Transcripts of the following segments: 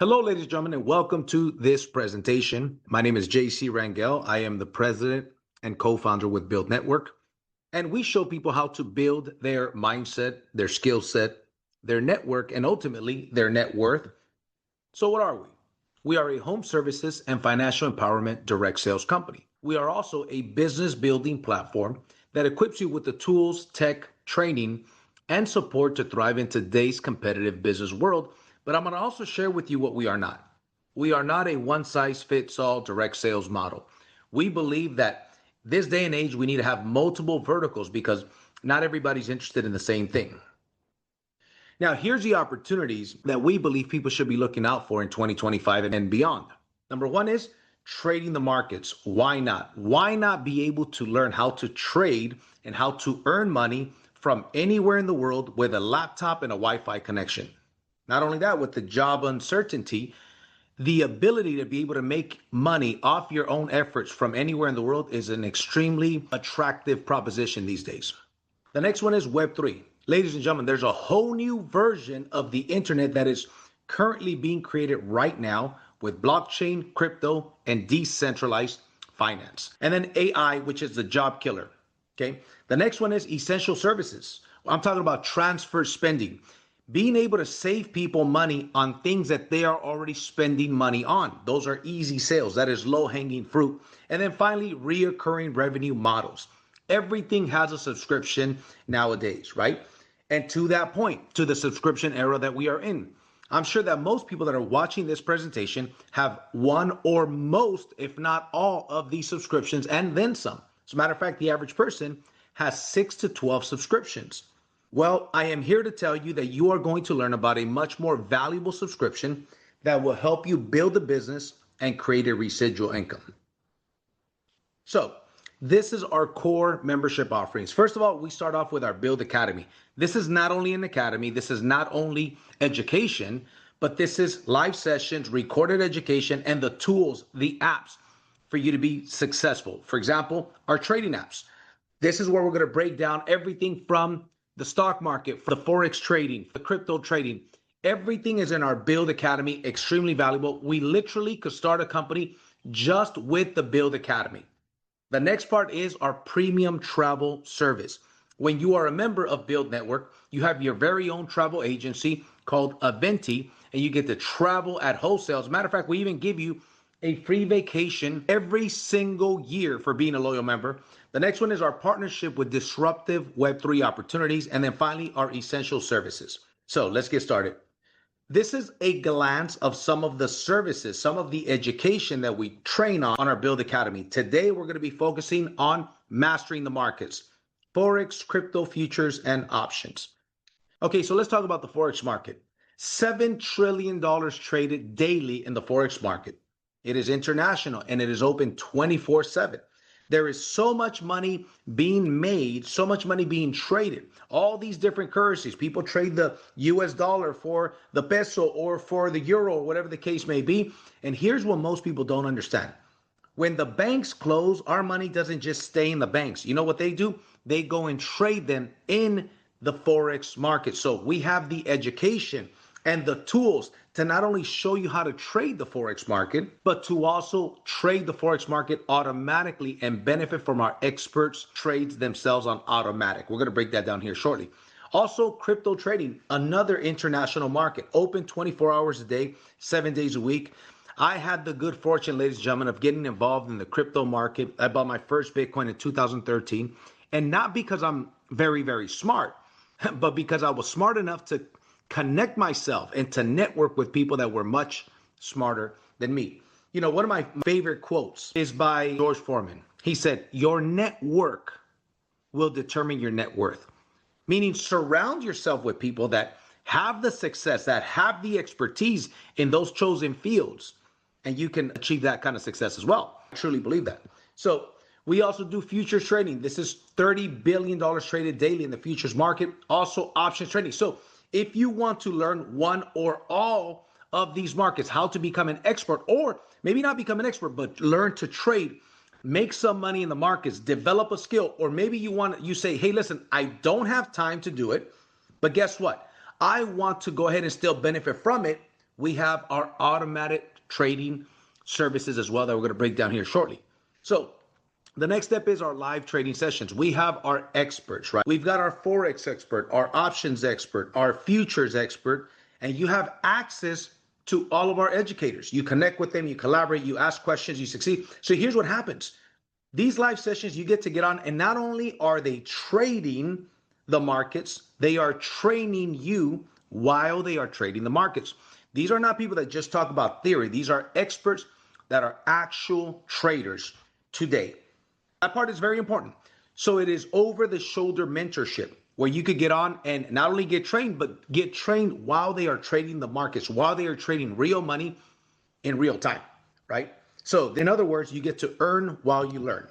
Hello, ladies and gentlemen, and welcome to this presentation. My name is JC Rangel. I am the president and co-founder with BYLD Network, and we show people how to build their mindset, their skill set, their network, and ultimately their net worth. So what are we? We are a home services and financial empowerment direct sales company. We are also a business building platform that equips you with the tools, tech, training, and support to thrive in today's competitive business world. But I'm going to also share with you what we are not. We are not a one-size-fits-all direct sales model. We believe that this day and age, we need to have multiple verticals because not everybody's interested in the same thing. Now, here's the opportunities that we believe people should be looking out for in 2025 and beyond. Number one is trading the markets. Why not? Why not be able to learn how to trade and how to earn money from anywhere in the world with a laptop and a Wi-Fi connection? Not only that, with the job uncertainty, the ability to be able to make money off your own efforts from anywhere in the world is an extremely attractive proposition these days. The next one is Web3. Ladies and gentlemen, there's a whole new version of the internet that is currently being created right now with blockchain, crypto, and decentralized finance. And then AI, which is the job killer. Okay. The next one is essential services. I'm talking about transfer spending. Being able to save people money on things that they are already spending money on. Those are easy sales. That is low-hanging fruit. And then finally, reoccurring revenue models. Everything has a subscription nowadays, right? And to that point, to the subscription era that we are in, I'm sure that most people that are watching this presentation have one or most, if not all, of these subscriptions and then some. As a matter of fact, the average person has 6 to 12 subscriptions. Well, I am here to tell you that you are going to learn about a much more valuable subscription that will help you build a business and create a residual income. So this is our core membership offerings. First of all, we start off with our BYLD Academy. This is not only an academy, this is not only education, but this is live sessions, recorded education, and the tools, the apps for you to be successful. For example, our trading apps. This is where we're going to break down everything from the stock market, the Forex trading, the crypto trading. Everything is in our BYLD Academy, extremely valuable. We literally could start a company just with the BYLD Academy. The next part is our premium travel service. When you are a member of BYLD Network, you have your very own travel agency called Aventi, and you get to travel at wholesale. As a matter of fact, we even give you a free vacation every single year for being a loyal member. The next one is our partnership with disruptive Web3 opportunities. And then finally, our essential services. So let's get started. This is a glance of some of the services, some of the education that we train on our BYLD Academy. Today, we're going to be focusing on mastering the markets, Forex, crypto, futures, and options. Okay, so let's talk about the Forex market. $7 trillion traded daily in the Forex market. It is international and it is open 24/7. There is so much money being made, so much money being traded. All these different currencies. People trade the US dollar for the peso or for the euro or whatever the case may be. And here's what most people don't understand. When the banks close, our money doesn't just stay in the banks. You know what they do? They go and trade them in the Forex market. So we have the education and the tools to not only show you how to trade the Forex market, but to also trade the Forex market automatically and benefit from our experts' trades themselves on automatic. We're going to break that down here shortly. Also, crypto trading, another international market, open 24 hours a day, 7 days a week. I had the good fortune, ladies and gentlemen, of getting involved in the crypto market. I bought my first Bitcoin in 2013, and not because I'm very, very smart, but because I was smart enough to connect myself and to network with people that were much smarter than me. You know, one of my favorite quotes is by George Foreman. He said, "Your network will determine your net worth," meaning surround yourself with people that have the success, that have the expertise in those chosen fields, and you can achieve that kind of success as well. I truly believe that. So we also do futures trading. This is $30 billion traded daily in the futures market. Also options trading. So if you want to learn one or all of these markets, how to become an expert, or maybe not become an expert, but learn to trade, make some money in the markets, develop a skill, or maybe you say, hey, listen, I don't have time to do it, but guess what? I want to go ahead and still benefit from it. we have our automatic trading services as well that we're going to break down here shortly. So the next step is our live trading sessions. We have our experts, right? We've got our Forex expert, our options expert, our futures expert, and you have access to all of our educators. You connect with them, you collaborate, you ask questions, you succeed. So here's what happens. These live sessions you get to get on, and not only are they trading the markets, they are training you while they are trading the markets. These are not people that just talk about theory. These are experts that are actual traders today. That part is very important. So it is over the shoulder mentorship where you could get on and not only get trained, but get trained while they are trading the markets, while they are trading real money in real time, right? So in other words, you get to earn while you learn.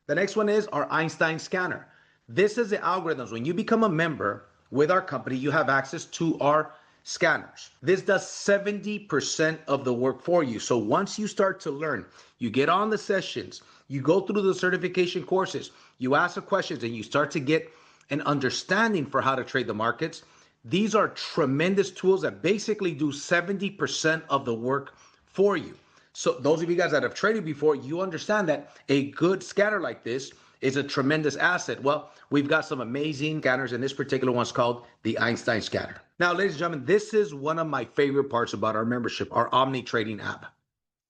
The next one is our Einstein scanner. This is the algorithms. When you become a member with our company, you have access to our scanners. This does 70% of the work for you. So once you start to learn, you get on the sessions, you go through the certification courses, you ask the questions, and you start to get an understanding for how to trade the markets. These are tremendous tools that basically do 70% of the work for you. So those of you guys that have traded before, you understand that a good scanner like this is a tremendous asset. Well, we've got some amazing scanners, and this particular one's called the Einstein scanner. Now, ladies and gentlemen, this is one of my favorite parts about our membership, our Omni Trading app.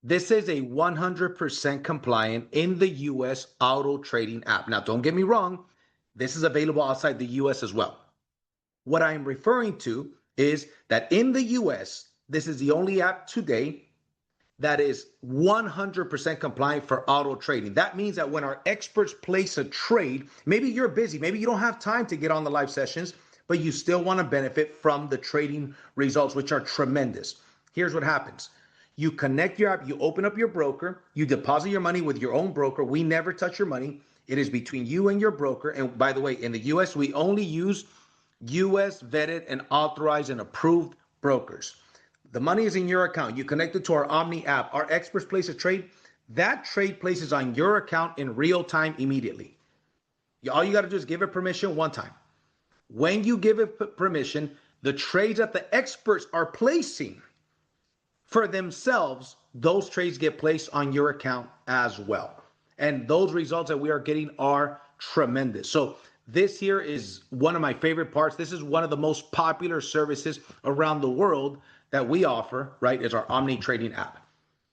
This is a 100% compliant in the US auto trading app. Now, don't get me wrong, this is available outside the US as well. What I'm referring to is that in the US, this is the only app today that is 100% compliant for auto trading. That means that when our experts place a trade, maybe you're busy, maybe you don't have time to get on the live sessions, but you still want to benefit from the trading results, which are tremendous. Here's what happens. You connect your app, you open up your broker, you deposit your money with your own broker. We never touch your money. It is between you and your broker. And by the way, in the US, we only use US vetted and authorized and approved brokers. The money is in your account. You connect it to our Omni app. Our experts place a trade. That trade places on your account in real time immediately. All you got to do is give it permission one time. When you give it permission, the trades that the experts are placing for themselves, those trades get placed on your account as well. And those results that we are getting are tremendous. So this here is one of my favorite parts. This is one of the most popular services around the world that we offer, right, is our Omni Trading app.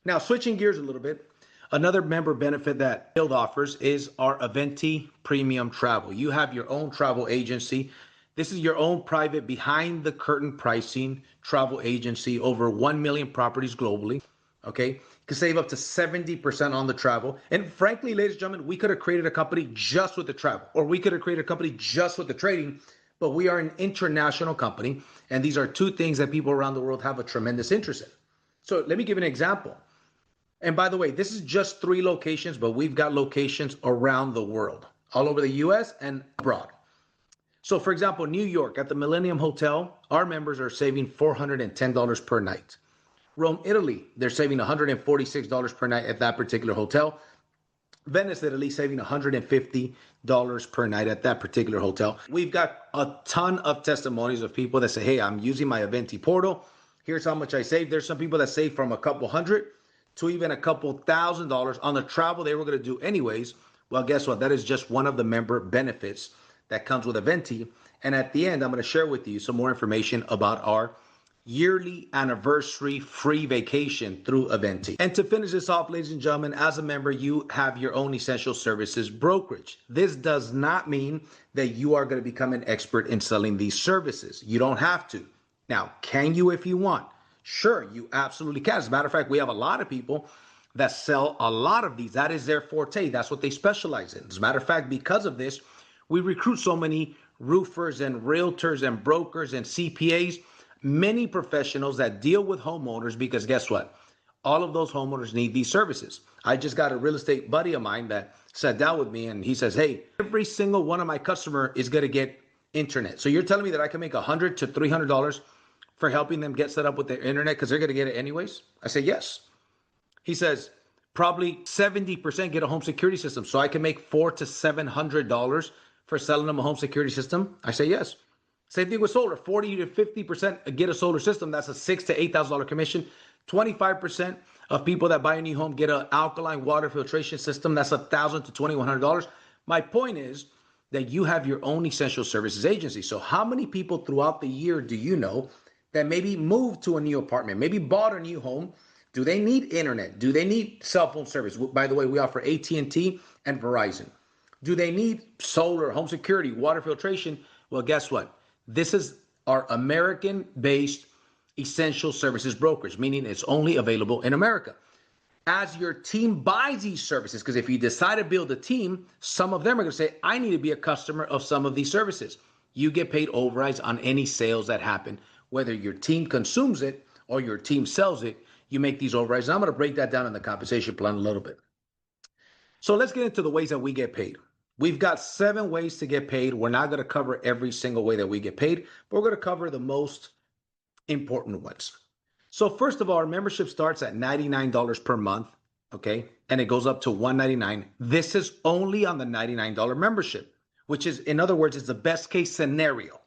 Now, switching gears a little bit, another member benefit that BYLD offers is our Aventi Premium Travel. You have your own travel agency. This is your own private behind the curtain pricing travel agency, over 1 million properties globally, okay? You can save up to 70% on the travel. And frankly, ladies and gentlemen, we could have created a company just with the travel, or we could have created a company just with the trading, but we are an international company, and these are two things that people around the world have a tremendous interest in. So let me give you an example. And by the way, this is just 3 locations, but we've got locations around the world, all over the US and abroad. So for example, New York at the Millennium Hotel, our members are saving $410 per night. Rome, Italy, they're saving $146 per night at that particular hotel. Venice, Italy, saving $150 per night at that particular hotel. We've got a ton of testimonies of people that say, hey, I'm using my Aventi portal. Here's how much I saved. There's some people that save from a couple hundred to even a couple $1,000 on the travel they were going to do anyways. Well, guess what? That is just one of the member benefits that comes with Aventi. And at the end, I'm going to share with you some more information about our yearly anniversary free vacation through Aventi. And to finish this off, ladies and gentlemen, as a member, you have your own essential services brokerage. This does not mean that you are going to become an expert in selling these services. You don't have to. Now, can you if you want? Sure, you absolutely can. As a matter of fact, we have a lot of people that sell a lot of these. That is their forte. That's what they specialize in. As a matter of fact, because of this, we recruit so many roofers and realtors and brokers and CPAs, many professionals that deal with homeowners, because guess what? All of those homeowners need these services. I just got a real estate buddy of mine that sat down with me and he says, hey, every single one of my customer is going to get internet. So you're telling me that I can make $100 to $300 for helping them get set up with their internet because they're going to get it anyways? I say, yes. He says, probably 70% get a home security system. So I can make $400 to $700 for selling them a home security system? I say, yes. Same thing with solar, 40 to 50% get a solar system. That's a $6,000 to $8,000 commission. 25% of people that buy a new home get an alkaline water filtration system. That's $1,000 to $2,100. My point is that you have your own essential services agency. So how many people throughout the year do you know that maybe moved to a new apartment, maybe bought a new home? Do they need internet? Do they need cell phone service? By the way, we offer AT&T and Verizon. Do they need solar, home security, water filtration? Well, guess what? This is our American-based essential services brokerage, meaning it's only available in America. As your team buys these services, because if you decide to build a team, some of them are going to say, I need to be a customer of some of these services. You get paid overrides on any sales that happen, whether your team consumes it or your team sells it. You make these overrides. And I'm going to break that down in the compensation plan a little bit. So let's get into the ways that we get paid. We've got 7 ways to get paid. We're not going to cover every single way that we get paid, but we're going to cover the most important ones. So first of all, our membership starts at $99 per month, okay? And it goes up to $199. This is only on the $99 membership, which is, in other words, it's the best case scenario.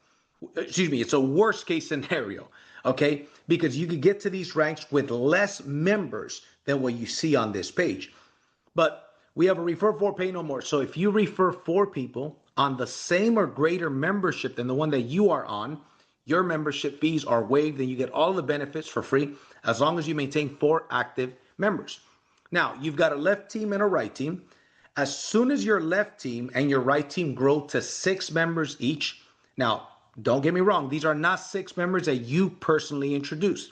Excuse me, it's a worst case scenario, okay? Because you could get to these ranks with less members than what you see on this page. But we have a refer 4, pay no more. So if you refer 4 people on the same or greater membership than the one that you are on, your membership fees are waived and you get all the benefits for free as long as you maintain 4 active members. Now, you've got a left team and a right team. As soon as your left team and your right team grow to 6 members each, now, don't get me wrong, these are not 6 members that you personally introduce.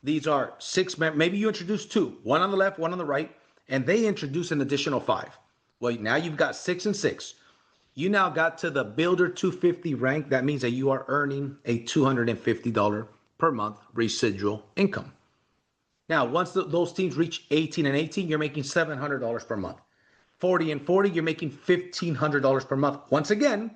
These are 6 members, maybe you introduce 2, one on the left, one on the right, and they introduce an additional 5. Well, now you've got 6 and 6. You now got to the Builder 250 rank. That means that you are earning a $250 per month residual income. Now, once those teams reach 18 and 18, you're making $700 per month. 40 and 40, you're making $1,500 per month. Once again,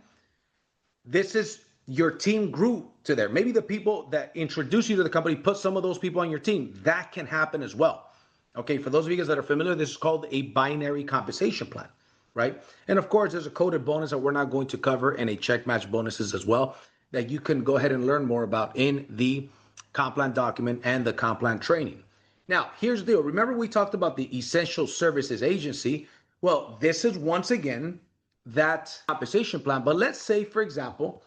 this is your team grew to there. Maybe the people that introduce you to the company put some of those people on your team. That can happen as well. Okay, for those of you guys that are familiar, this is called a binary compensation plan, right? And of course, there's a coded bonus that we're not going to cover and a check match bonuses as well that you can go ahead and learn more about in the comp plan document and the comp plan training. Now, here's the deal. Remember we talked about the essential services agency. Well, this is once again that compensation plan. But let's say, for example,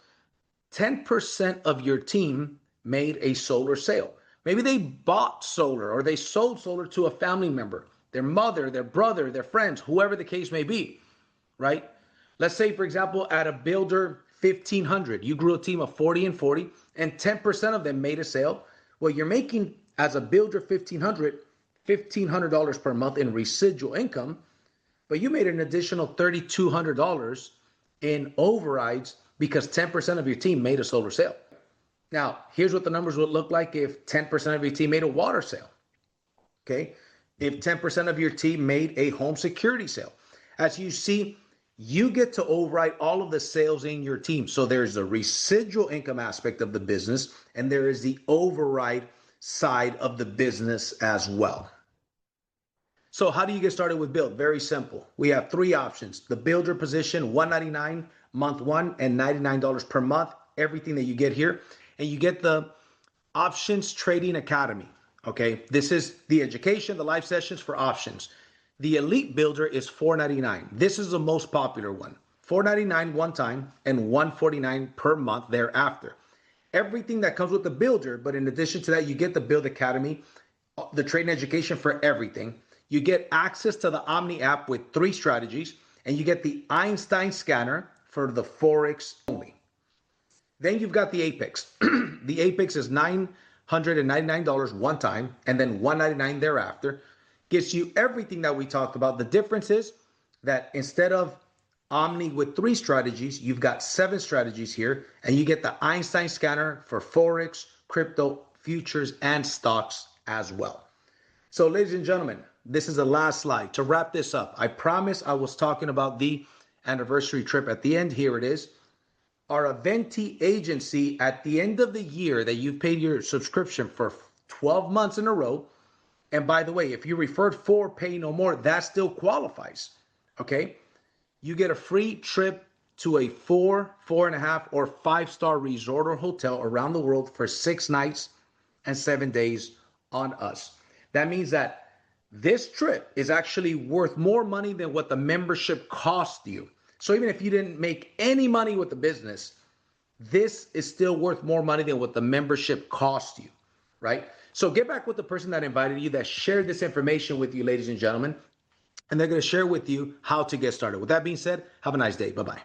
10% of your team made a solar sale. Maybe they bought solar or they sold solar to a family member, their mother, their brother, their friends, whoever the case may be, right? Let's say, for example, at a Builder 1500, you grew a team of 40 and 40 and 10% of them made a sale. Well, you're making as a Builder 1500, $1,500 per month in residual income, but you made an additional $3,200 in overrides because 10% of your team made a solar sale. Now, here's what the numbers would look like if 10% of your team made a water sale, okay? If 10% of your team made a home security sale. As you see, you get to override all of the sales in your team. So there's the residual income aspect of the business, and there is the override side of the business as well. So how do you get started with Build? Very simple. We have 3 options. The Builder position, $199 month 1 and $99 per month, everything that you get here. And you get the Options Trading Academy, okay? This is the education, the live sessions for options. The Elite Builder is $499. This is the most popular one. $499 one time and $149 per month thereafter. Everything that comes with the Builder, but in addition to that, you get the Build Academy, the trading education for everything. You get access to the Omni app with 3 strategies, and you get the Einstein scanner for the Forex only. Then you've got the Apex. The Apex is $999 one time and then $199 thereafter. Gets you everything that we talked about. The difference is that instead of Omni with 3 strategies, you've got 7 strategies here, and you get the Einstein scanner for Forex, crypto, futures, and stocks as well. So ladies and gentlemen, this is the last slide. To wrap this up, I promise I was talking about the anniversary trip at the end. Here it is. Our Aventi agency at the end of the year that you've paid your subscription for 12 months in a row. And by the way, if you referred 4, pay no more, that still qualifies. Okay. You get a free trip to a 4.5, or 5-star resort or hotel around the world for 6 nights and 7 days on us. That means that this trip is actually worth more money than what the membership cost you. So even if you didn't make any money with the business, this is still worth more money than what the membership cost you, right? So get back with the person that invited you, that shared this information with you, ladies and gentlemen, and they're going to share with you how to get started. With that being said, have a nice day. Bye-bye.